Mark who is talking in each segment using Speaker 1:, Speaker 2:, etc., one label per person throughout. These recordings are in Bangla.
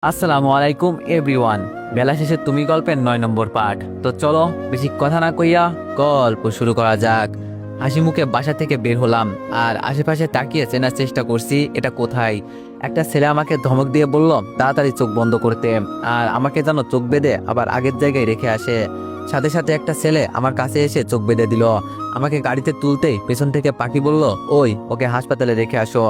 Speaker 1: আসসালামু আলাইকুম এভরিওয়ান। বেলা শেষে তুমি গল্পের 9 নম্বর পার্ট। তো চলো বেশি কথা না কইয়া গল্প শুরু করা যাক। হাসি মুখে বাসা থেকে বের হলাম আর আশেপাশে তাকিয়ে চেনার চেষ্টা করছি এটা কোথায়। একটা ছেলে আমাকে ধমক দিয়ে বলল তাড়াতাড়ি চোখ বন্ধ করতে, আর আমাকে যেন চোখ বেঁধে আবার আগের জায়গায় রেখে আসে। সাথে সাথে একটা ছেলে আমার কাছে এসে চোখ বেঁধে দিল। আমাকে গাড়িতে তুলতেই পেছন থেকে পাখি বলল, ওই ওকে হাসপাতালে রেখে আসো,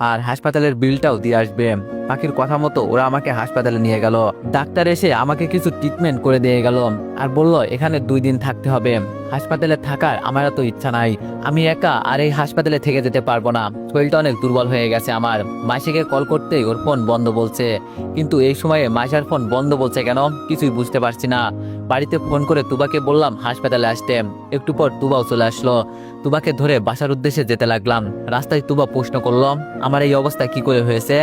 Speaker 1: আর হাসপাতালের বিলটাও দিয়ে আসবে। পাখির কথা মতো ওরা আমাকে হাসপাতালে নিয়ে গেল। ডাক্তার এসে আমাকে কিছু ট্রিটমেন্ট করে দিয়ে গেল আর বলল এখানে 2 দিন থাকতে হবে। হাসপাতালে থাকার আমার এত ইচ্ছা নাই, আমি একা আর এই হাসপাতালে থেকে যেতে পারবো না। শরীরটা অনেক দুর্বল হয়ে গেছে আমার। মাসিকে কল করতেই ওর ফোন বন্ধ বলছে, কিন্তু এই সময়ে মাসির ফোন বন্ধ বলছে কেন কিছুই বুঝতে পারছি না। বাড়িতে ফোন করে তুবাকে বললাম হাসপাতালে আসতে। একটু পর তুবাও চলে আসলো। তুবাকে ধরে বাসার উদ্দেশ্যে যেতে লাগলাম। রাস্তায় তুবা প্রশ্ন করলো আমার এই অবস্থা কি করে হয়েছে।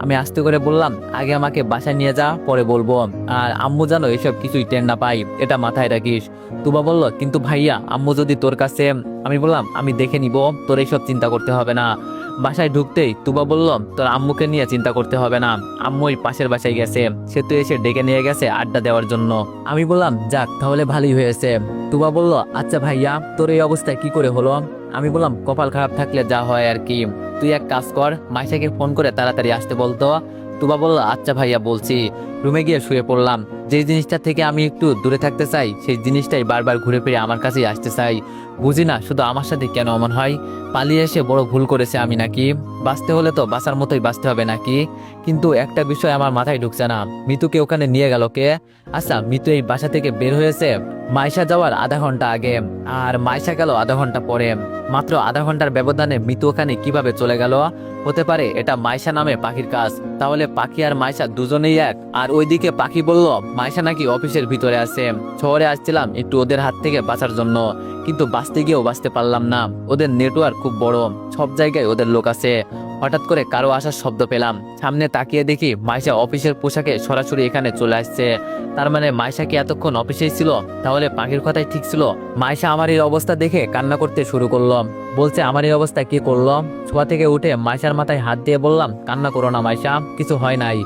Speaker 1: আমি আস্তে করে বললাম আগে আমাকে বাসায় নিয়ে যা, পরে বলবো। আর আম্মু জানো এসব কিছুই টের না পাই, এটা মাথায় রাখিস। তুবা বলল কিন্তু ভাইয়া আম্মু যদি তোর কাছে। আমি বললাম আমি দেখে নিব, তোর এইসব চিন্তা করতে হবে না। বাসায় ঢুকতেই তুবা বলল তোর আম্মুকে নিয়ে চিন্তা করতে হবে না, আম্মু ওই পাশের বাসায় গেছে, সে তো এসে ডেকে নিয়ে গেছে আড্ডা দেওয়ার জন্য। আমি বললাম যাক তাহলে ভালোই হয়েছে। তুবা বলল আচ্ছা ভাইয়া তোর এই অবস্থায় কি করে হলো। আমি বললাম কপাল খারাপ থাকলে যা হয় আর কি, তুই এক কাজ কর মাইশাকে ফোন করে তাড়াতাড়ি আসতে বলতো। তুবা বলল আচ্ছা ভাইয়া বলছি। রুমে গিয়ে শুয়ে পড়লাম। যে জিনিসটা থেকে আমি একটু দূরে থাকতে চাই সেই জিনিসটাই বারবার ঘুরে ফিরে আমার কাছেই আসতে চাই। বুঝি না শুধু আমার সাথে কেন এমন হয়। পালিয়ে এসে বড় ভুল করেছে আমি নাকি? বাঁচতে হলে তো বাঁচার মতোই বাঁচতে হবে নাকি? কিন্তু একটা বিষয় আমার মাথায় ঢুকছে না, মিতুকে ওখানে নিয়ে গেল কে? আচ্ছা মিতু এই বাসা থেকে বের হয়েছে মাইশা যাওয়ার আধা ঘন্টা আগে, আর মাইশা গেল আধা ঘন্টা পরে। মাত্র আধা ঘন্টার ব্যবধানে মিতু ওখানে কিভাবে চলে গেল? হতে পারে এটা মাইশা নামে পাখির কাজ। তাহলে পাখি আর মাইশা দুজনেই এক। আর ওইদিকে পাখি বলল মাইশা নাকি অফিসের ভিতরে আছে। শহরে আসছিলাম একটু ওদের হাত থেকে বাঁচার জন্য, কিন্তু বাঁচতে গিয়েও বাঁচতে পারলাম না। ওদের নেটওয়ার্ক খুব বড়, সব জায়গায় ওদের লোক আছে। হঠাৎ করে কারো আসার শব্দ পেলাম, সামনে তাকিয়ে দেখি মাইশা অফিসের পোশাকে সরাসরি এখানে চলে আসছে। তার মানে মাইশা কি এতক্ষণ অফিসেই ছিল? তাহলে পাখির কথাই ঠিক ছিল। মাইশা আমার এই অবস্থা দেখে কান্না করতে শুরু করলো। বলছে আমার এই অবস্থা কি করলো। শোয়া থেকে উঠে মাইশার মাথায় হাত দিয়ে বললাম কান্না করো না মাইশা, কিছু হয় নাই।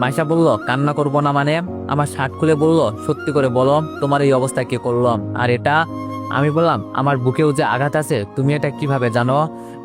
Speaker 1: মাইশা বলল কান্না করবো না মানে? আমার শার্ট খুলে বলল সত্যি করে বলো তোমার এই অবস্থা কে করলো? আর এটা? আমি বললাম আমার বুকেও যে আঘাত আছে তুমি এটা কিভাবে জানো?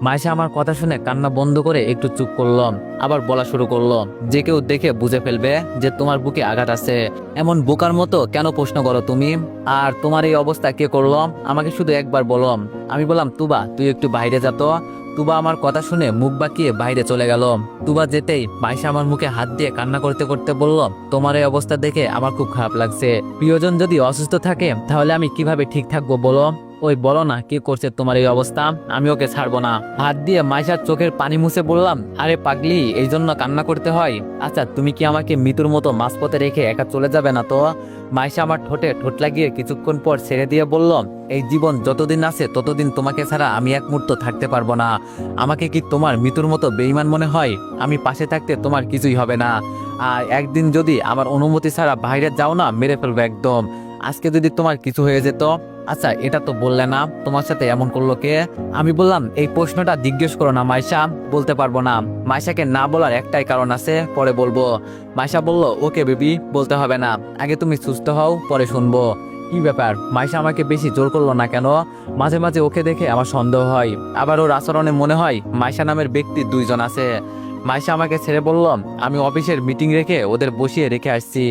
Speaker 1: মাইশা আমার কথা শুনে কান্না বন্ধ করে একটু চুপ করলো, আবার বলা শুরু করলো যে কেউ দেখে বুঝে ফেলবে যে তোমার বুকে আঘাত আছে। এমন বোকার মতো কেন প্রশ্ন করো তুমি? আর তোমার এই অবস্থা কে করলো আমাকে শুধু একবার বলো। আমি বললাম তুবা তুই একটু বাইরে যা তো। তুবা আমার কথা শুনে মুখ বাঁকিয়ে বাইরে চলে গেল। তুবা যেতেই মাইশা আমার মুখে হাত দিয়ে কান্না করতে করতে বলল তোমার এই অবস্থা দেখে আমার খুব খারাপ লাগছে। প্রিয়জন যদি অসুস্থ থাকে তাহলে আমি কিভাবে ঠিক থাকবো বলো? ওই বলো না কি করছে তোমার এই অবস্থা, আমি ওকে ছাড়বো না। হাত দিয়ে মাইশার চোখের পানি মুছে বললাম আরে পাগলি এই জন্য কান্না করতে হয়? আচ্ছা তুমি কি আমাকে মৃত্যুর মতো মাঝপথে রেখে একা চলে যাবে না তো? মাইশা আমার ঠোঁটে ঠোঁট লাগিয়ে কিছুক্ষণ পর ছেড়ে দিয়ে বলল এই জীবন যতদিন আছে ততদিন তোমাকে ছাড়া আমি এক মুহূর্ত থাকতে পারবো না। আমাকে কি তোমার মৃত্যুর মতো বেঈমান মনে হয়? আমি পাশে থাকতে তোমার কিছুই হবে না। আর একদিন যদি আমার অনুমতি ছাড়া বাইরে যাও না মেরে ফেলবো একদম। আজকে যদি তোমার কিছু হয়ে যেত। আচ্ছা এটা তো বললে না তোমার সাথে এমন করলো কে? আমি বললাম এই প্রশ্নটা জিজ্ঞেস করো না মাইশা, বলতে পারবো না। মাইশাকে না বলার একটাই কারণ আছে, পরে বলবো। মাইশা বলল ওকে বেবি বলতে হবে না, আগে তুমি সুস্থ হও পরে শুনবো। কি ব্যাপার মাইশা আমাকে বেশি জোর করলো না কেন? মাঝে মাঝে ওকে দেখে আমার সন্দেহ হয়, আবার ওর আচরণে মনে হয় মাইশা নামের ব্যক্তি 2জন আছে। মাইশা আমাকে ছেড়ে বলল আমি অফিসের মিটিং রেখে ওদের বসিয়ে রেখে আসছি,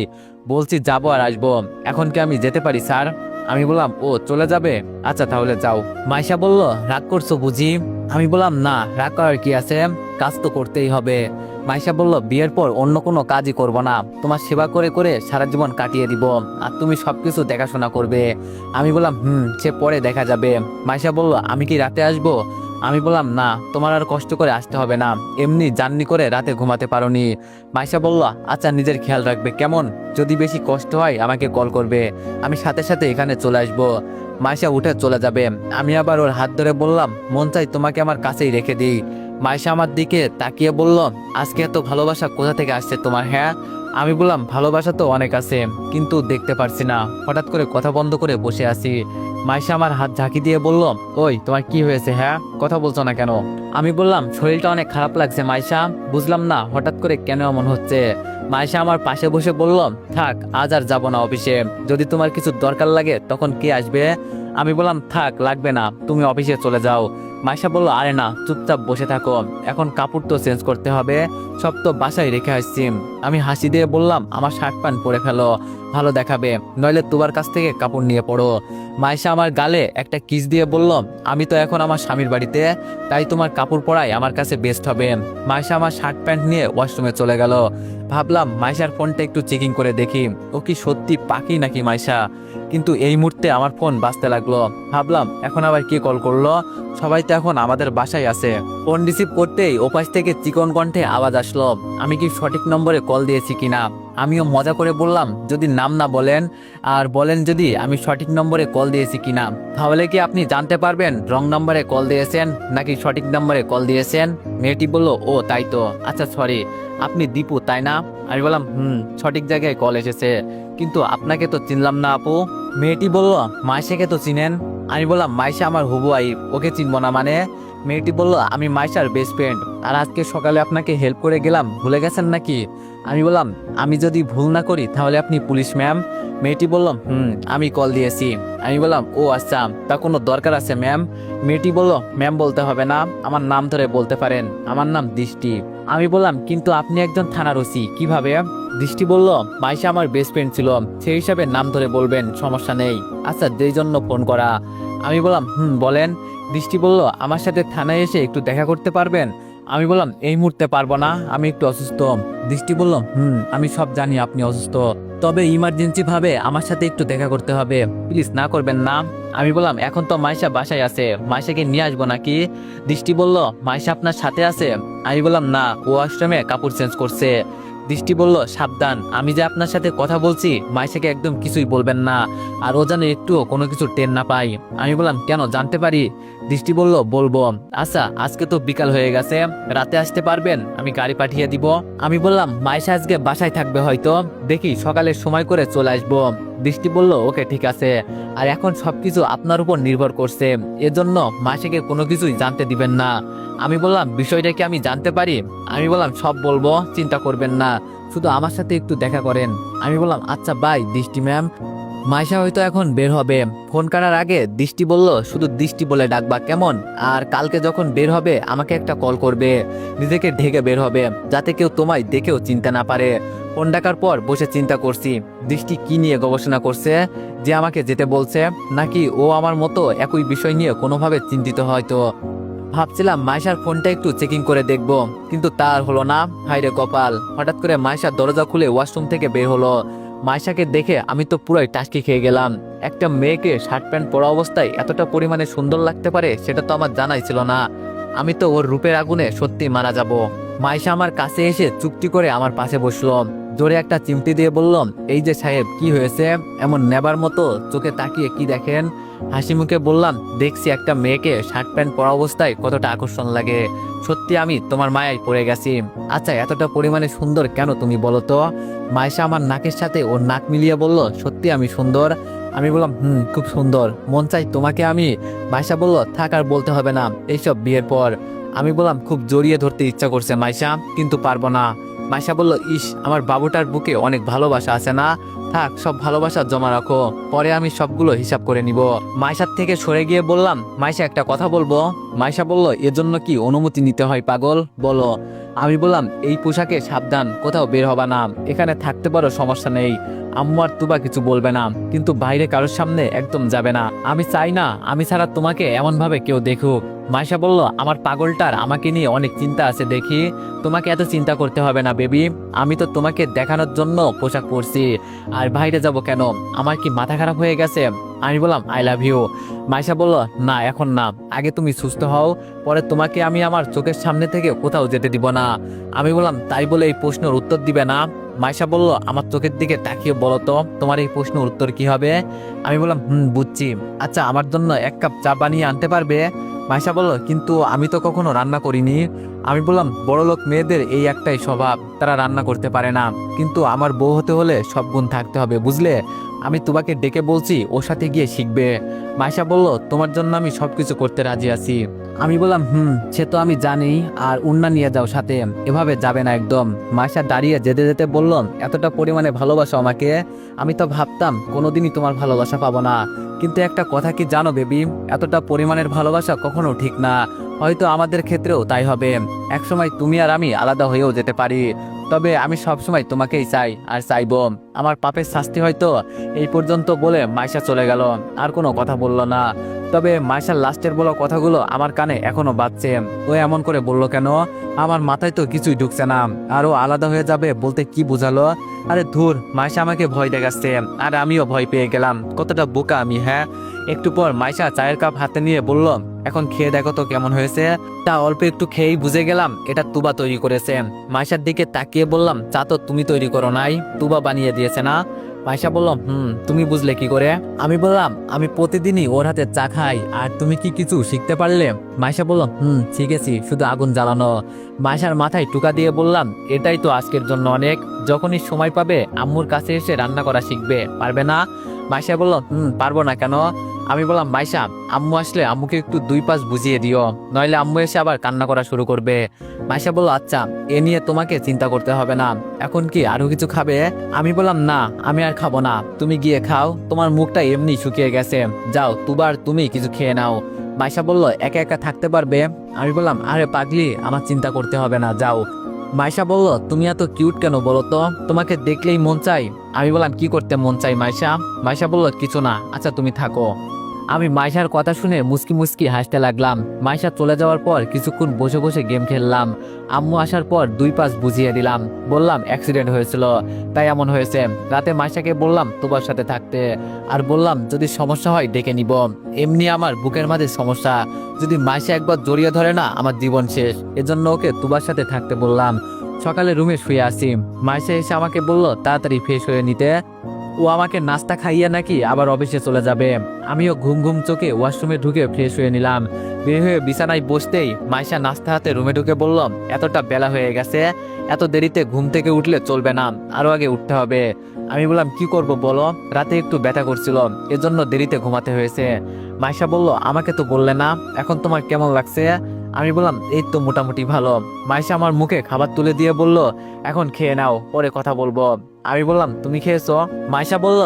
Speaker 1: বলছি যাবো আর আসবো, এখন কি আমি যেতে পারি স্যার? আমি বললাম ও চলে যাবে, আচ্ছা তাহলে যাও। মাইশা বলল রাগ করছো বুঝি? আমি বললাম না রাগ করার কি আছে, কাজ তো করতেই হবে। মাইশা বলল বিয়ের পর অন্য কোনো কাজই করব না, তোমার সেবা করে করে সারা জীবন কাটিয়ে দিব, আর তুমি সবকিছু দেখাশোনা করবে। আমি বললাম সে পরে দেখা যাবে। মাইশা বলল আমি কি রাতে আসবো? আমি বললাম না তোমার আর কষ্ট করে আসতে হবে না, এমনি জার্নি করে রাতে ঘুমাতে পারোনি। মাইশা বলল আচ্ছা নিজের খেয়াল রাখবে কেমন, যদি বেশি কষ্ট হয় আমাকে কল করবে, আমি সাথে সাথে এখানে চলে আসবো। মাইশা উঠে চলে যাবে। আমি আবার ওর হাত ধরে বললাম মন চাই তোমাকে আমার কাছেই রেখে দিই। মাইশা আমার দিকে তাকিয়ে বলল আজকে এত ভালোবাসা কোথা থেকে আসছে তোমার? হ্যাঁ। আমি বললাম ভালোবাসা তো অনেক আছে, কিন্তু দেখতে পারছি না, হঠাৎ করে কথা বন্ধ করে বসে আছি। মাইশা আমার হাত ঝাঁকি দিয়ে বলল ওই তোমার কি হয়েছে, হ্যাঁ কথা বলছো না কেন? আমি বললাম শরীরটা অনেক খারাপ লাগছে মাইশা, বুঝলাম না হঠাৎ করে কেন এমন হচ্ছে। মাইশা আমার পাশে বসে বলল, থাক আজ আর যাবো না অফিসে, যদি তোমার কিছু দরকার লাগে তখন কে আসবে? আমি বললাম, থাক লাগবে না, তুমি অফিসে চলে যাও। মাইশা বলল, আরে না, চুপচাপ বসে থাকো, এখন কাপড় তো চেঞ্জ করতে হবে, সব তো বাসায় রেখে আসছি। আমি হাসি দিয়ে বললাম, আমার শার্ট প্যান্ট পরে ফেলো, ভালো দেখাবে, নইলে তোমার কাছ থেকে কাপড় নিয়ে পড়ো। মাইশা আমার গালে একটা কিস দিয়ে বলল, আমি তো এখন আমার স্বামীর বাড়িতে, তাই তোমার কাপড় পরাই আমার কাছে বেস্ট হবে। মাইশা আমার শার্ট প্যান্ট নিয়ে ওয়াশরুমে চলে গেল। ভাবলাম মাইশার ফোনটা একটু চেকিং করে দেখি, ও কি সত্যি পাখি নাকি মাইশা। কিন্তু এই মুহূর্তে আমার ফোন বাজতে লাগলো। ভাবলাম এখন আবার কে কল করলো, সবাই তো এখন আমাদের বাসায় আছে। ফোন রিসিভ করতেই ওপাশ থেকে চিকন কণ্ঠে আওয়াজ আসলো, আমি কি সঠিক নম্বরে কল দিয়েছি কিনা। আমিও মজা করে বললাম, যদি নাম না বলেন আর বলেন যদি আমি সঠিক নম্বরে কল দিয়েছি কিনা, তাহলে কি আপনি জানতে পারবেন রং নম্বরে কল দিয়েছেন নাকি সঠিক নম্বরে কল দিয়েছেন। মেয়েটি বলল, ও তাই তো, আচ্ছা সরি, আপনি দীপু তাই না? আমি বললাম, সঠিক জায়গায় কল এসেছে, কিন্তু আপনাকে তো চিনলাম না আপু। মেয়েটি বলল, মাইশাকে তো চিনেন। আমি বললাম, মাইশা আমার হবু আইব, ওকে চিনবো না মানে? মেয়েটি বলল, আমি মাইশার বেস্ট ফ্রেন্ড, আর আজকে সকালে আপনাকে হেল্প করে গেলাম, ভুলে গেছেন নাকি? আমি বললাম, আমি যদি ভুল না করি তাহলে আপনি পুলিশ ম্যাম। মেয়েটি বলল, আমি কল দিয়েছি। আমি বললাম, ও আচ্ছা, তা কোনো দরকার আছে ম্যাম? মেয়েটি বলল, ম্যাম বলতে হবে না, আমার নাম ধরে বলতে পারেন, আমার নাম দৃষ্টি। আমি বললাম, কিন্তু আপনি একজন থানার ওসি, কিভাবে? দৃষ্টি বলল, মাইশা আমার বেস্ট ফ্রেন্ড ছিল, সেই হিসাবে নাম ধরে বলবেন, সমস্যা নেই। আচ্ছা, যেই জন্য ফোন করা। আমি বললাম, বলেন। দৃষ্টি বলল, আমার সাথে থানায় এসে একটু দেখা করতে পারবেন? আমি বললাম, এই মুহূর্তে পারবো না, আমি একটু অসুস্থ। দৃষ্টি বলল, আমি সব জানি আপনি অসুস্থ, তবে ইমার্জেন্সি ভাবে আমার সাথে একটু দেখা করতে হবে, প্লিজ না করবেন না। আমি বললাম, এখন তো মাইশা বাসায় আছে, মাইশাকে নিয়ে আসবো নাকি? দৃষ্টি বলল, মাইশা আপনার সাথে আছে? আমি বললাম, না, ও আশ্রমে কাপড় চেঞ্জ করছে। দৃষ্টি বলল, সাবধান, আমি যে আপনার সাথে কথা বলছি, মাইশাকে একদম কিছুই বলবেন না, আর ও যেন একটুও কোনো কিছু টের না পাই। আমি বললাম, কেন, জানতে পারি? দৃষ্টি বলল, বলবো। আচ্ছা, আজকে তো বিকাল হয়ে গেছে, রাতে আসতে পারবেন, আমি গাড়ি পাঠিয়ে দিব। আমি বললাম, মাইশা আজকে বাসায় থাকবে হয়তো, দেখি সকালে সময় করে চলে আসবো। দৃষ্টি বলল, ওকে ঠিক আছে, আর এখন সবকিছু আপনার উপর নির্ভর করছে, এজন্য মাইশাকে কোনো কিছুই জানতে দিবেন না। আমি বললাম, বিষয়টা কি আমি জানতে পারি? আমি বললাম, সব বলবো, চিন্তা করবেন না, শুধু আমার সাথে একটু দেখা করেন। আমি বললাম, আচ্ছা বাই দৃষ্টি ম্যাম। মাইশা হয়তো এখন বের হবে। ফোন করার আগে দৃষ্টি বলল, শুধু দৃষ্টি বলে ডাকবা কেমন, আর কালকে যখন বের হবে আমাকে একটা কল করবে, নিজেকে ঢেকে বের হবে, যাতে কেউ তোমায় দেখেও চিনতে না পারে। ফোন ডাকার পর বসে চিন্তা করছি, দৃষ্টি কি নিয়ে গবেষণা করছে যে আমাকে যেতে বলছে, নাকি ও আমার মতো একই বিষয় নিয়ে কোনোভাবে চিন্তিত হয়তো। ভাবছিলাম মাইশার ফোনটা একটু চেকিং করে দেখব, কিন্তু তার হলো না। হায়রে কপাল, হঠাৎ করে মাইশার দরজা খুলে ওয়াশরুম থেকে বের হলো। মাইশাকে দেখে আমি তো পুরোই টাসকি খেয়ে গেলাম। একটা মেয়েকে শার্ট প্যান্ট পরা অবস্থায় এতটা পরিমাণে সুন্দর লাগতে পারে সেটা তো আমার জানাই ছিল না। আমি তো ওর রূপের আগুনে সত্যি মারা যাব। মাইশা আমার কাছে এসে চুপটি করে আমার পাশে বসলো, জোরে একটা চিমটি দিয়ে বলল, এই যে সাহেব, কি হয়েছে, এমন নেবার মতো চোখে তাকিয়ে কি দেখেন? হাসি মুখে বললাম, দেখছি একটা মেয়েকে শার্ট প্যান্ট পরা অবস্থায় কতটা আকর্ষণ লাগে, সত্যি আমি তোমার মায়ায় পড়ে গেছি। আচ্ছা, এতটা পরিমাণে সুন্দর কেন তুমি বলো তো? মাইশা আমার নাকের সাথে ওর নাক মিলিয়ে বলল, সত্যি আমি সুন্দর? আমি বললাম, খুব সুন্দর, মন চাই তোমাকে আমি। মাইশা বলল, থাক আর বলতে হবে না এইসব বিয়ের পর। আমি বললাম, খুব জড়িয়ে ধরতে ইচ্ছা করছে মাইশা, কিন্তু পারবো না। মাইশা বলল, ইস, আমার বাবুটার বুকে অনেক ভালোবাসা আছে না, থাক সব ভালোবাসা জমা রাখো, পরে আমি সবগুলো হিসাব করে নিব। মাইশার থেকে সরে গিয়ে বললাম, মাইশা একটা কথা বলবো। মাইশা বলল, এর জন্য কি অনুমতি নিতে হয় পাগল, বলো। আমি বললাম, এই পোশাকে সাবধান, কোথাও বের হবা না, এখানে থাকতে পারো, সমস্যা নেই, আম্মু আর তুবা কিছু বলবে না, কিন্তু বাইরে কারোর সামনে একদম যাবে না, আমি চাই না আমি ছাড়া তোমাকে এমন ভাবে কেউ দেখুক। মাইশা বলল, আমার পাগলটার আমাকে নিয়ে অনেক চিন্তা আছে দেখি, তোমাকে এত চিন্তা করতে হবে না বেবি, আমি তো তোমাকে দেখানোর জন্য পোশাক পরছি, আর বাইরে যাব কেন, আমার কি মাথা খারাপ হয়ে গেছে? আমি বললাম, আই লাভ ইউ। মাইশা বলল, না এখন না, আগে তুমি সুস্থ হও, পরে তোমাকে আমি আমার চোখের সামনে থেকে কোথাও যেতে দিব না। আমি বললাম, তাই বলে এই প্রশ্নের উত্তর দিবে না? মাইশা বলল, আমার চোখের দিকে তাকিয়ে বলো তো তোমার এই প্রশ্নের উত্তর কি হবে? আমি বললাম, বুঝছি, আচ্ছা আমার জন্য এক কাপ চা বানিয়ে আনতে পারবে? মাইশা বলল, কিন্তু আমি তো কখনো রান্না করিনি। আমি বললাম, বড়লোক মেয়েদের এই একটাই স্বভাব, তারা রান্না করতে পারে না, কিন্তু আমার বউ হতে হলে সব গুণ থাকতে হবে, বুঝলে? আমি তুবাকে ডেকে বলছি ওর সাথে গিয়ে শিখবে। মাইশা বলল তোমার জন্য আমি সবকিছু করতে রাজি আছি। আমি বললাম সে তো আমি জানি, আর উন্না নিয়ে যাও সাথে, এভাবে যাবে না একদম। মাইশা দাঁড়িয়ে যেতে যেতে বলল এতটা পরিমাণে ভালোবাসো আমাকে, আমি তো ভাবতাম কোনোদিনই তোমার ভালোবাসা পাবো না। কিন্তু একটা কথা কি জানো বেবি, এতটা পরিমাণের ভালোবাসা কখনো ঠিক না, হয়তো আমাদের ক্ষেত্রেও তাই হবে। একসময় তুমি আর আমি আলাদা হয়েও যেতে পারি, তবে আমি সবসময় তোমাকেই চাই আর চাইবো। আমার পাপের শাস্তি হয়তো এই পর্যন্ত বলে মাইশা চলে গেল, আর কোনো কথা বলল না। তবে মাইশার লাস্টের বলা কথাগুলো আমার কানে এখনো বাজছে। ও এমন করে বলল কেন, আমার মাথায় তো কিছুই ঢুকছে না। আরও আলাদা হয়ে যাবে বলতে কি বোঝালো? আরে ধুর, মাইশা আমাকে ভয় দেখাচ্ছে আর আমিও ভয় পেয়ে গেলাম। কতটা বোকা আমি, হ্যাঁ। একটু পর মাইশা চায়ের কাপ হাতে নিয়ে বলল এখন খেয়ে দেখো তো কেমন হয়েছে। তা অল্প একটু খেয়েই বুঝে গেলাম এটা তুবা তৈরি করেছে। মাইশার দিকে তাকিয়ে বললাম চা তো তুমি তৈরি করো নাই, তুবা বানিয়ে দিয়েছে না? মাইশা বলল তুমি বুঝলে কি করে? আমি বললাম আমি প্রতিদিনই ওর হাতে চা খাই। আর তুমি কি কিছু শিখতে পারলে? মাইশা বলল শিখেছি, শুধু আগুন জ্বালানো। মাইশার মাথায় টুকা দিয়ে বললাম এটাই তো আজকের জন্য অনেক, যখনই সময় পাবে আম্মুর কাছে এসে রান্না করা শিখবে, পারবে না? মাইশা বলল পারবো না কেন? আমি বললাম মাইশা আম্মু আসলে আম্মুকে একটু 2 পাঁচ বুঝিয়ে দিও, নইলে আম্মু এসে আবার কান্না করা শুরু করবে। মাইশা বলল আচ্ছা, এ নিয়ে তোমাকে চিন্তা করতে হবে না। এখন কি আরো কিছু খাবে? আমি বললাম না, আমি আর খাবো না, তুমি গিয়ে খাও, তোমার মুখটা এমনি শুকিয়ে গেছে, যাও তুবার তুমি কিছু খেয়ে নাও। মাইশা বলল একা একা থাকতে পারবে? আমি বললাম আরে পাগলি, আমার চিন্তা করতে হবে না, যাও। মাইশা বলল তুমি এত কিউট কেন বলো তো, তোমাকে দেখলেই মন চাই। আমি বললাম কি করতে মন চাই মাইশা? মাইশা বলল কিছু না, আচ্ছা তুমি থাকো। আমি মাইশার কথা শুনে মুস্কি মুস্কি হাসতে লাগলাম। মাইশা চলে যাওয়ার পর কিছুক্ষণ বসে বসে গেম খেললাম। আম্মু আসার পর 2 পাঁচ বুঝিয়ে দিলাম, বললাম অ্যাক্সিডেন্ট হয়েছিল তাই এমন হয়েছে। রাতে মাইশাকে বললাম তোমার সাথে থাকতে, আর বললাম যদি সমস্যা হয় ডেকে নিব, এমনি আমার বুকের মাঝে সমস্যা, যদি মাইশা একবার জড়িয়ে ধরে না আমার জীবন শেষ, এজন্য ওকে তোমার সাথে থাকতে বললাম। সকালে রুমে শুয়ে আসি, মাইশা এসে আমাকে বলল তাড়াতাড়ি ফ্রেশ হয়ে নিতে, ও আমাকে নাস্তা খাইয়ে নাকি আবার অফিসে চলে যাবে। আমিও ঘুম ঘুম চোখে ওয়াশরুমে ঢুকে ফ্রেশ হয়ে নিলাম। বের হয়ে বিছানায় বসতেই মাইশা নাস্তা হাতে রুমে ঢুকে বলল এতটা বেলা হয়ে গেছে, এত দেরিতে ঘুম থেকে উঠলে চলবে না, আরো আগে উঠতে হবে। আমি বললাম কি করব বলো, রাতে একটু ব্যথা করছিল এজন্য দেরিতে ঘুমাতে হয়েছে। মাইশা বলল আমাকে তো বললে না, এখন তোমার কেমন লাগছে? আমি বললাম এই তো মোটামুটি ভালো। মাইশা আমার মুখে খাবার তুলে দিয়ে বলল এখন খেয়ে নাও, পরে কথা বলবো। আমি বললাম তুমি খেয়েছো? মাইশা বলল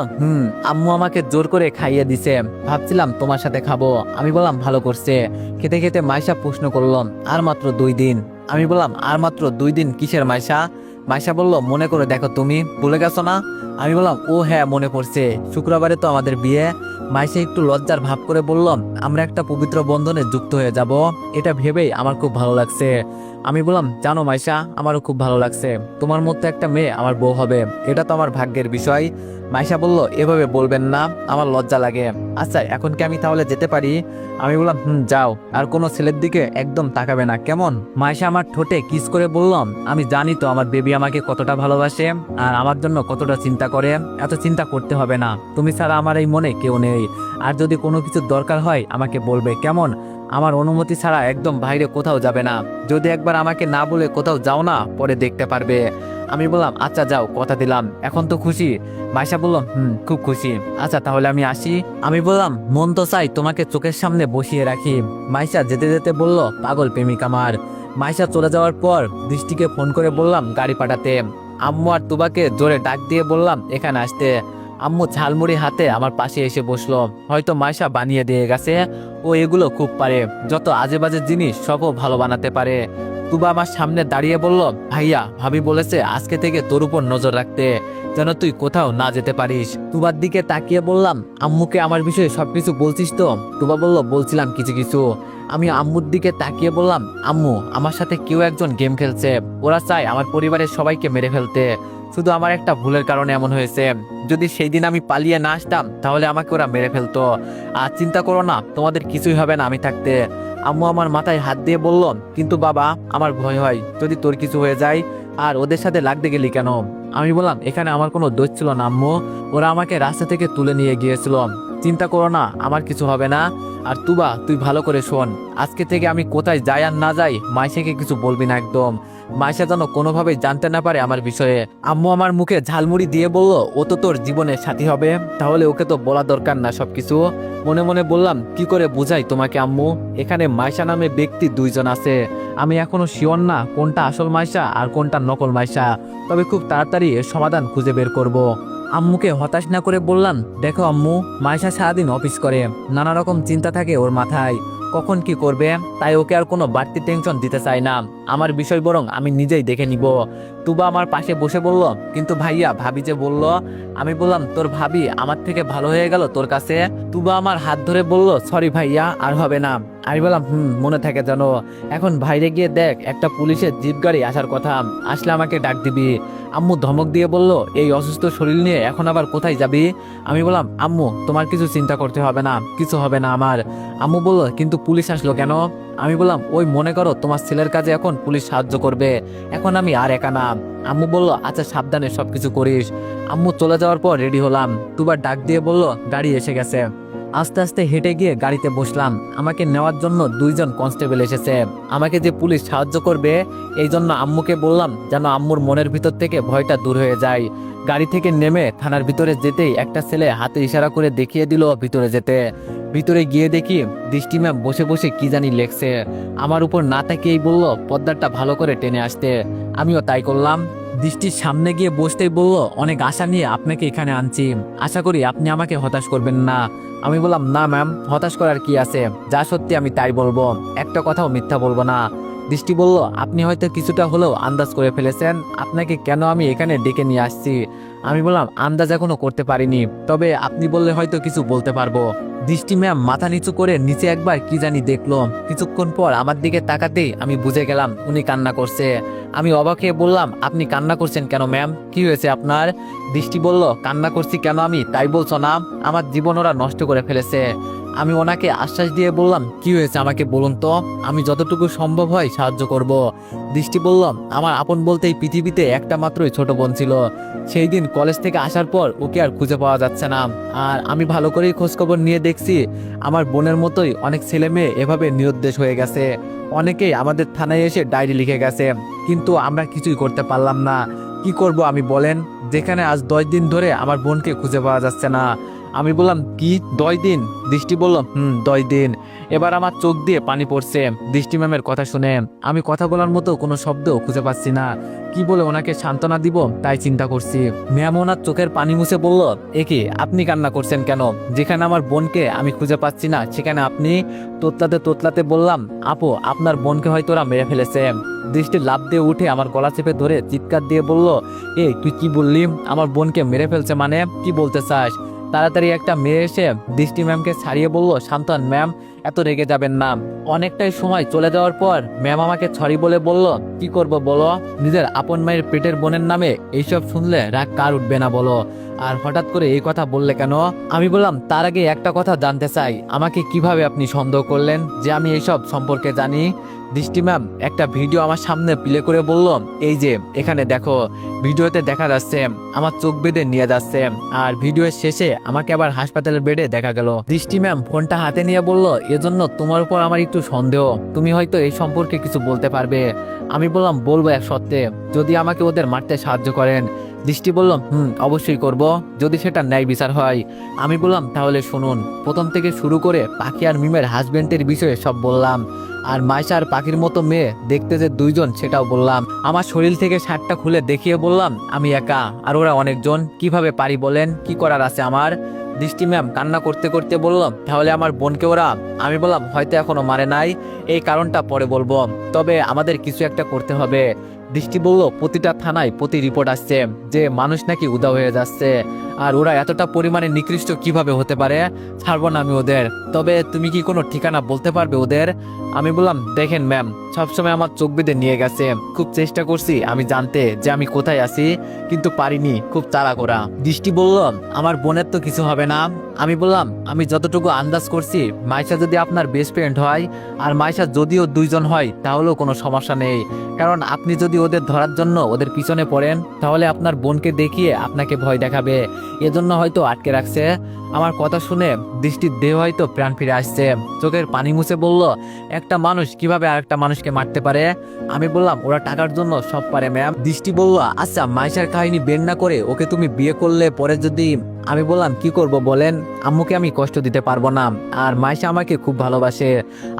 Speaker 1: আম্মু আমাকে জোর করে খাইয়ে দিছে, ভাবছিলাম তোমার সাথে খাবো। আমি বললাম ভালো করছে। খেতে খেতে মাইশা প্রশ্ন করলো আর মাত্র 2 দিন? আমি বললাম আর মাত্র 2 দিন কিসের মাইশা? মাইশা বলল মনে করে দেখো, তুমি ভুলে গেছো না? আমি বললাম ও হ্যাঁ মনে পড়ছে, শুক্রবারে তো আমাদের বিয়ে। মাইশা একটু লজ্জার ভাব করে বলল আমরা একটা পবিত্র বন্ধনে যুক্ত হয়ে যাব, এটা ভেবেই আমার খুব ভালো লাগছে। আমি বললাম জানো মাইশা, আমারও খুব ভালো লাগছে, তোমার মতো একটা মেয়ে আমার বউ হবে, এটা তো আমার ভাগ্যের বিষয়। মাইশা বলল এভাবে বলবেন না, আমার লজ্জা লাগে। আচ্ছা এখন কি আমি তাহলে যেতে পারি? আমি বললাম যাও, আর কোনো ছেলের দিকে একদম তাকাবে না, কেমন? মাইশা আমার ঠোঁটে কিস করে বললাম আমি জানি তো আমার বেবি আমাকে কতটা ভালোবাসে আর আমার জন্য কতটা চিন্তা করে, এত চিন্তা করতে হবে না, তুমি ছাড়া আমার এই মনে কেউ নেই। আর যদি কোনো কিছু দরকার হয় আমাকে বলবে, কেমন? আমার অনুমতি ছাড়া একদম বাইরে কোথাও যাবে না, যদি একবার আমাকে না বলে কোথাও যাও না পরে দেখতে পারবে। আমি বললাম আচ্ছা যাও, কথা দিলাম। এখন তো খুশি? মাইশা বলল খুব খুশি। আচ্ছা তাহলে আমি আসি। আমি বললাম মন তো চাই তোমাকে চোখের সামনে বসিয়ে রাখি। মাইশা যেতে যেতে বলল পাগল প্রেমিক আমার। মাইশা চলে যাওয়ার পর দৃষ্টিকে ফোন করে বললাম গাড়ি পাঠাতে। আম্মু আর তুবাকে জোরে ডাক দিয়ে বললাম এখানে আসতে। আম্মু ঝালমুড়ি হাতে আমার পাশে এসে বসলো, হয়তো মাইশা বানিয়ে দিয়ে গেছে, ও এগুলো খুব পারে, যত আজে বাজে জিনিস সবও ভালো বানাতে পারে। তুবা আমার সামনে দাঁড়িয়ে বলল ভাইয়া ভাবি বলেছে আজকে থেকে তোর উপর নজর রাখতে, যেন তুই কোথাও না যেতে পারিস। তুবার দিকে তাকিয়ে বললাম আম্মুকে আমার বিষয়ে সবকিছু বলছিস তো? তুবা বলল বলছিলাম কিছু কিছু। আমি আম্মুর দিকে তাকিয়ে বললাম আম্মু আমার সাথে কেউ একজন গেম খেলছে, ওরা চায় আমার পরিবারের সবাইকে মেরে ফেলতে, শুধু আমার একটা ভুলের কারণে এমন হয়েছে, যদি সেই দিন আমি পালিয়ে না আসতাম তাহলে আমাকে ওরা মেরে ফেলতো। আর চিন্তা করো না, তোমাদের কিছুই হবে না আমি থাকতে। আম্মু আমার মাথায় হাত দিয়ে বলল কিন্তু বাবা আমার ভয় হয় যদি তোর কিছু হয়ে যায়, আর ওদের সাথে লাগতে গেলি কেন? আমি বললাম এখানে আমার কোনো দোষ ছিল না আম্মু, ওরা আমাকে রাস্তা থেকে তুলে নিয়ে গিয়েছিল, চিন্তা করো না, আমার কিছু হবে না। আর তুবা, তুই ভালো করে শোন, আজকে থেকে আমি কোথায় যাই আর না যাই মাইশাকে কিছু বলবি না একদম। মাইশা যেন কোনোভাবেই জানতে না পারে আমার বিষয়ে। আম্মু আমার মুখে ঝালমুড়ি দিয়ে বলল, ও তো তোর জীবনের সাথী হবে, তাহলে ওকে তো বলা দরকার না সবকিছু। মনে মনে বললাম, কি করে বুঝাই তোমাকে আম্মু, এখানে মাইশা নামে ব্যক্তি দুইজন আছে। আমি এখনো শিওর না কোনটা আসল মাইশা আর কোনটা নকল মাইশা, তবে খুব তাড়াতাড়ি এর সমাধান খুঁজে বের করব। আম্মুকে হতাশ না করে বললাম, দেখো আম্মু, মাইশা সারাদিন অফিস করে, নানা রকম চিন্তা থাকে ওর মাথায়, কখন কি করবে, তাই ওকে আর কোনো বাড়তি টেনশন দিতে চাই না। আমার বিষয় বরং আমি নিজেই দেখে নিব। তুবা আমার পাশে বসে বলল, কিন্তু ভাইয়া ভাবি যে বলল। আমি বললাম, তোর ভাবি আমার থেকে ভালো হয়ে গেল তোর কাছে? তুবা আমার হাত ধরে বলল, সরি ভাইয়া, আর হবে না। আমি বললাম, মনে থাকে জানো। এখন বাইরে গিয়ে দেখ, একটা পুলিশের জিপ গাড়ি আসার কথা, আসলে আমাকে ডাক দিবি। আম্মু ধমক দিয়ে বলল, এই অসুস্থ শরীর নিয়ে এখন আবার কোথায় যাবি? আমি বললাম, আম্মু তোমার কিছু চিন্তা করতে হবে না, কিছু হবে না আমার। আম্মু বলল, কিন্তু পুলিশ আসলো কেন? আমি বললাম, ওই মনে করো তোমার ছেলের কাজে এখন পুলিশ সাহায্য করবে, এখন আমি আর একা না। আম্মু বলল, আচ্ছা সাবধানে সবকিছু করিস। আম্মু চলে যাওয়ার পর রেডি হলাম। দুবার ডাক দিয়ে বলল, গাড়ি এসে গেছে। আস্তে আস্তে হেঁটে গিয়ে গাড়িতে বসলাম। আমাকে নেওয়ার জন্য দুইজন কনস্টেবল এসেছে। আমাকে যে পুলিশ সাহায্য করবে এই জন্য আম্মুকে বললাম, যেন আম্মুর মনের ভিতর থেকে ভয়টা দূর হয়ে যায়। গাড়ি থেকে নেমে থানার ভিতরে যেতেই একটা ছেলে হাতে ইশারা করে দেখিয়ে দিল ভিতরে যেতে। ভিতরে গিয়ে দেখি দৃষ্টি ম্যাম বসে বসে কি জানি লেখছে। আমার উপর না তাকিয়েই বলল, পর্দাটা ভালো করে টেনে আসতে। আমিও তাই করলাম। দৃষ্টির সামনে গিয়ে বসতেই বলল, অনেক আশা নিয়ে আপনাকে এখানে আনছি, আশা করি আপনি আমাকে হতাশ করবেন না। আমি বললাম, না ম্যাম, হতাশ করার কি আছে, যা সত্যি আমি তাই বলবো, একটা কথাও মিথ্যা বলবো না। দৃষ্টি বলল, আপনি হয়তো কিছুটা হলেও আন্দাজ করে ফেলেছেন আপনাকে কেন আমি এখানে ডেকে নিয়ে আসছি। আমি বললাম, আন্দাজ এখনো করতে পারিনি, তবে আপনি বললে হয়তো কিছু বলতে পারবো। দৃষ্টি ম্যাম মাথা নিচু করে নিচে একবার কি জানি দেখলো। কিছুক্ষণ পর আমার দিকে তাকাতেই আমি বুঝে গেলাম উনি কান্না করছে। আমি অবাক হয়ে বললাম, আপনি কান্না করছেন কেন ম্যাম, কি হয়েছে আপনার? দৃষ্টি বলল, কান্না করছি কেন আমি তাই বলছো না? আমার জীবন ওরা নষ্ট করে ফেলেছে। আমি ওনাকে আশ্বাস দিয়ে বললাম, কি হয়েছে আমাকে বলুন তো, আমি যতটুকু সম্ভব হয় সাহায্য করব। দৃষ্টি বলল, আমার আপন বলতেই পৃথিবীতে একটা মাত্রই ছোট বোন ছিল। সেই দিন কলেজ থেকে আসার পর ওকে আর খুঁজে পাওয়া যাচ্ছে না। আর আমি ভালো করেই খোঁজখবর নিয়ে দেখছি, আমার বোনের মতোই অনেক ছেলে মেয়ে এভাবে নিরুদ্দেশ হয়ে গেছে। অনেকেই আমাদের থানায় এসে ডায়েরি লিখে গেছে, কিন্তু আমরা কিছুই করতে পারলাম না। কি করব আমি বলেন, যেখানে আজ 10 দিন ধরে আমার বোনকে খুঁজে পাওয়া যাচ্ছে না। আমি বললাম, কি 10 দিন? দৃষ্টি বলল, 10 দিন। এবার আমার চোখ দিয়ে পানি পড়ছে দৃষ্টি ম্যামের কথা শুনে। আমি কথা বলার মতো কোনো শব্দ খুঁজে পাচ্ছি না। কি বলে ওনাকে সান্ত্বনা দিব তাই চিন্তা করছি। ম্যাম ওনার চোখের পানি মুছে বলল, একে আপনি কান্না করছেন কেন? যেখানে আমার বোনকে আমি খুঁজে পাচ্ছি না সেখানে আপনি? তোতলাতে তোতলাতে বললাম, আপু আপনার বোনকে হয়তো ওরা মেরে ফেলেছে। দৃষ্টি লাফ দিয়ে উঠে আমার গলা চেপে ধরে চিৎকার দিয়ে বলল, তুই কি বললি? আমার বোনকে মেরে ফেলছে মানে কি বলতে চাস? তাড়াতাড়ি একটা মেয়ে এসে দৃষ্টি ম্যামকে ছাড়িয়ে বলল, শান্ত হন ম্যাম, এত রেগে যাবেন না। অনেকটাই সময় চলে যাওয়ার পর ম্যাম আমাকে সরি বলে বলল, কি করব বলো? নিজের আপন মায়ের পেটের বোনের নামে এইসব শুনলে রাগ কার উঠবে না বলো? আর হঠাৎ করে এই কথা বললে কেন? আমি বললাম, তার আগে একটা কথা জানতে চাই, আমাকে কিভাবে আপনি সন্দেহ করলেন যে আমি এইসব সম্পর্কে জানি? দৃষ্টি ম্যাম একটা ভিডিও আমার সামনে প্লে করে বলল, এই যে এখানে দেখো, ভিডিওতে দেখা যাচ্ছে আমার চোখ বেঁধে নিয়ে যাচ্ছে, আর ভিডিওর শেষে আমাকে আবার হাসপাতালের বেডে দেখা গেল। দৃষ্টি ম্যাম ফোনটা হাতে নিয়ে বলল, এজন্য তোমার উপর আমার একটু সন্দেহ, তুমি হয়তো এই সম্পর্কে কিছু বলতে পারবে। আমি বললাম, বলবো এক সত্যি, যদি আমাকে ওদের মারতে সাহায্য করেন। দৃষ্টি বলল, অবশ্যই করব, যদি সেটা ন্যায় বিচার হয়। আমি বললাম, তাহলে শুনুন, প্রথম থেকে শুরু করে পাখি আর মিমের হাজবেন্ডের বিষয়ে সব বললাম, আর মাইশা আর পাখির মতো মেয়ে দেখতে যে দুইজন সেটাও বললাম। আমার শরীর থেকে শার্টটা খুলে দেখিয়ে বললাম, আমি একা আর ওরা অনেকজন, কিভাবে পারি বলেন, কি করার আছে আমার? দৃষ্টি ম্যাম কান্না করতে করতে বলল, তাহলে আমার বোনকে ওরা? আমি বললাম, হয়তো এখনো মারে নাই, এই কারণটা পরে বলবো, তবে আমাদের কিছু একটা করতে হবে। দৃষ্টি বলল, প্রতিটা থানায় প্রতি রিপোর্ট আসছে যে মানুষ নাকি উধাও হয়ে যাচ্ছে, আর ওরা এতটা পরিমাণে নিকৃষ্ট কিভাবে হতে পারে? ছাড়বো না আমি ওদের, তবে তুমি কি কোনো ঠিকানা বলতে পারবে ওদের? আমি বললাম, দেখেন ম্যাম, সবসময় আমার চোখ বেঁধে নিয়ে গেছে। খুব চেষ্টা করছি আমি জানতে যে আমি কোথায় আছি, কিন্তু পারিনি, খুব তাড়া করা। দৃষ্টি বলল, আমার বোনের তো কিছু হবে না। আমি বললাম, আমি যতটুকু আন্দাজ করছি মাইশা যদি আপনার বেস্ট ফ্রেন্ড হয়, আর মাইশা যদিও দুইজন হয় তাহলেও কোনো সমস্যা নেই, কারণ আপনি যদি ওদের ধরার জন্য ওদের পিছনে পড়েন তাহলে আপনার বোনকে দেখিয়ে আপনাকে ভয় দেখাবে, এজন্য হয়তো আটকে রাখছে। আমার কথা শুনে দৃষ্টির দেহ হয়তো প্রাণ ফিরে আসছে, চোখের পানি মুছে বলল, একটা মানুষ কিভাবে আরেকটা মানুষকে মারতে পারে? আমি বললাম, ওরা টাকার জন্য সব পারে ম্যাম। দৃষ্টি বলল, আচ্ছা মাইশার কাহিনী বের না করে ওকে তুমি বিয়ে করলে পরে যদি। আমি বললাম, কি করব বলেন, আম্মুকে আমি কষ্ট দিতে পারবো না, আর মাইশা আমাকে খুব ভালোবাসে।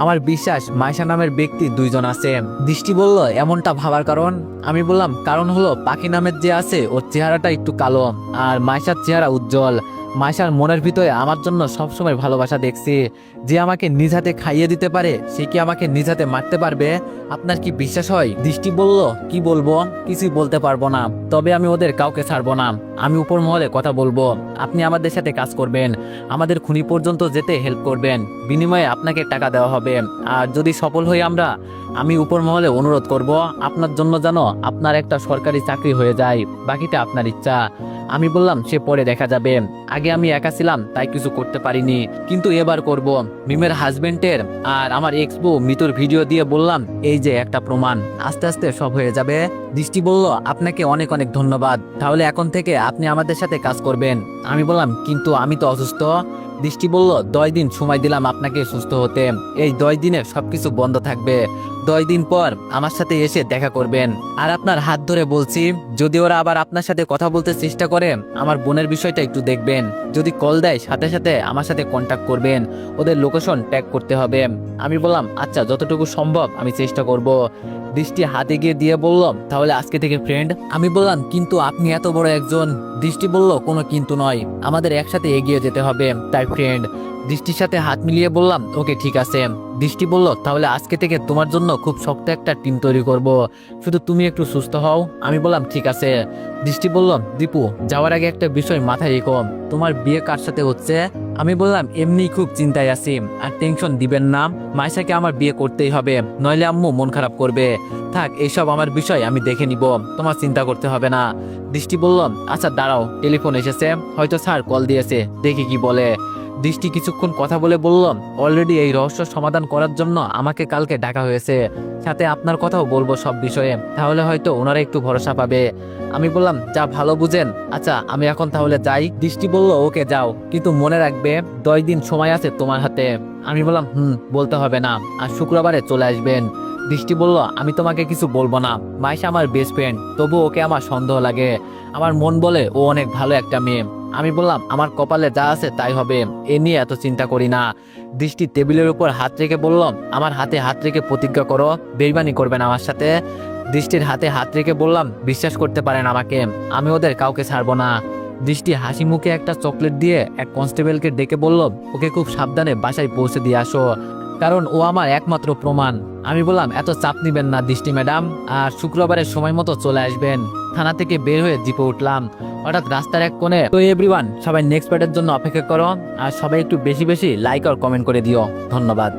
Speaker 1: আমার বিশ্বাস মাইশা নামের ব্যক্তি দুইজন আছে। দৃষ্টি বলল, এমনটা ভাবার কারণ? আমি বললাম, কারণ হলো পাখি নামের যে আছে ওর চেহারাটা একটু কালো, আর মাইশার চেহারা উজ্জ্বল। মাইশার মনের ভিতরে আমার জন্য সবসময় ভালোবাসা দেখছি। যে আমাকে নিজ হাতে খাইয়ে দিতে পারে সে কি আমাকে নিজ হাতে মারতে পারবে? আপনার কি বিশ্বাস হয়? দৃষ্টি বলল, কি বলবো, কিছুই বলতে পারবো না, তবে আমি ওদের কাউকে ছাড়বো না। আমি উপর মহলে কথা বলবো, আপনি আমাদের সাথে কাজ করবেন, আমাদের খুনি পর্যন্ত যেতে হেল্প করবেন, বিনিময়ে আপনাকে টাকা দেওয়া হবে। আর যদি সফল হই আমরা, আমি উপর মহলে অনুরোধ করব আপনার জন্য যেন আপনার একটা সরকারি চাকরি হয়ে যায়, বাকিটা আপনার ইচ্ছা। আমি বললাম, সে পরে দেখা যাবে, আগে আমি একা ছিলাম তাই কিছু করতে পারিনি, কিন্তু এবার করব। মিমের হাজবেন্ডের আর আমার এক্স বউ মিতুর ভিডিও দিয়ে বললাম, এই যে একটা প্রমাণ, আস্তে আস্তে সব হয়ে যাবে। দৃষ্টি বলল, আপনাকে অনেক অনেক ধন্যবাদ, তাহলে এখন থেকে আপনি আমাদের সাথে কাজ করবেন। আমি বললাম, কিন্তু আমি তো অসুস্থ। দৃষ্টি বলল, 10 দিন সময় দিলাম আপনাকে সুস্থ হতে, এই 10 দিনে সবকিছু বন্ধ থাকবে, 10 দিন পর আমার সাথে এসে দেখা করবেন। আর আপনার হাত ধরে বলছি, যদি ওরা আবার আপনার সাথে কথা বলতে চেষ্টা করে আমার বোনের বিষয়টা একটু দেখবেন, যদি কল দেয় সাথে সাথে আমার সাথে কন্ট্যাক্ট করবেন, ওদের লোকেশন ট্যাগ করতে হবে। আমি বললাম, আচ্ছা যতটুকু সম্ভব আমি চেষ্টা করব। দৃষ্টি হাতে গিয়ে দিয়ে বলল, তাহলে আজকে থেকে ফ্রেন্ড। আমি বললাম, কিন্তু আপনি এত বড় একজন। দৃষ্টি বলল, কোনো কিন্তু নয়, আমাদের একসাথে এগিয়ে যেতে হবে, তাই ফ্রেন্ড। দৃষ্টির সাথে হাত মিলিয়ে বললাম, ওকে ঠিক আছে। দৃষ্টি বলল, তাহলে আজকে থেকে তোমার জন্য খুব শক্ত একটা টিম তৈরি করব, শুধু তুমি একটু সুস্থ হও। আমি বললাম, ঠিক আছে। দৃষ্টি বলল, দীপু যাওয়ার আগে একটা বিষয় মাথায় রেখো, তোমার বিয়ে কার সাথে হচ্ছে? আমি বললাম, এমনি খুব চিন্তায় আছি, আর টেনশন দিবেন না, মাইশাকে আমার বিয়ে করতেই হবে, নইলে আম্মু মন খারাপ করবে। থাক, এইসব আমার বিষয় আমি দেখে নিব, তোমার চিন্তা করতে হবে না। দৃষ্টি বলল, আচ্ছা দাঁড়াও, টেলিফোন এসেছে, হয়তো স্যার কল দিয়েছে, দেখি কি বলে। দৃষ্টি কিছুক্ষণ কথা বলে বলল, অলরেডি এই রহস্য সমাধান করার জন্য আমাকে কালকে ডাকা হয়েছে, সাথে আপনার কথাও বলবো সব বিষয়ে, তাহলে হয়তো ওনারা একটু ভরসা পাবে। আমি বললাম, যা ভালো বুঝেন। আচ্ছা আমি এখন তাহলে যাই। দৃষ্টি বলল, ওকে যাও, কিন্তু মনে রাখবে 10 দিন সময় আছে তোমার হাতে। আমি বললাম, বলতে হবে না, আর শুক্রবারে চলে আসবেন। দৃষ্টি বলল, আমি তোমাকে কিছু বলবো না, মাইশা আমার বেস্ট ফ্রেন্ড, তবু ওকে আমার সন্দেহ লাগে, আমার মন বলে ও অনেক ভালো একটা মেয়ে। আমি বললাম, আমার কপালে যা আছে তাই হবে, এ নিয়ে এত চিন্তা করি না। দৃষ্টি টেবিলের উপর হাত রেখে বলল, আমার হাতে হাত রেখে প্রতিজ্ঞা করো বেইমানি করবেন আমার সাথে। দৃষ্টির হাতে হাত রেখে বললাম, বিশ্বাস করতে পারেন আমাকে, আমি ওদের কাউকে ছাড়বো না। দৃষ্টি হাসি মুখে একটা চকলেট দিয়ে এক কনস্টেবলকে ডেকে বলল, ওকে খুব সাবধানে বাসায় পৌঁছে দিয়ে আসো, কারণ ও আমার একমাত্র প্রমাণ। আমি বললাম, এত চাপ নিবেন না দৃষ্টি ম্যাডাম, আর শুক্রবারের সময় মতো চলে আসবেন। থানা থেকে বের হয়ে জিপে উঠলাম, হঠাৎ রাস্তার এক কোণে। তো এভরিওয়ান, সবাই নেক্সট পার্টের জন্য অপেক্ষা করো, আর সবাই একটু বেশি বেশি লাইক আর কমেন্ট করে দিও। ধন্যবাদ।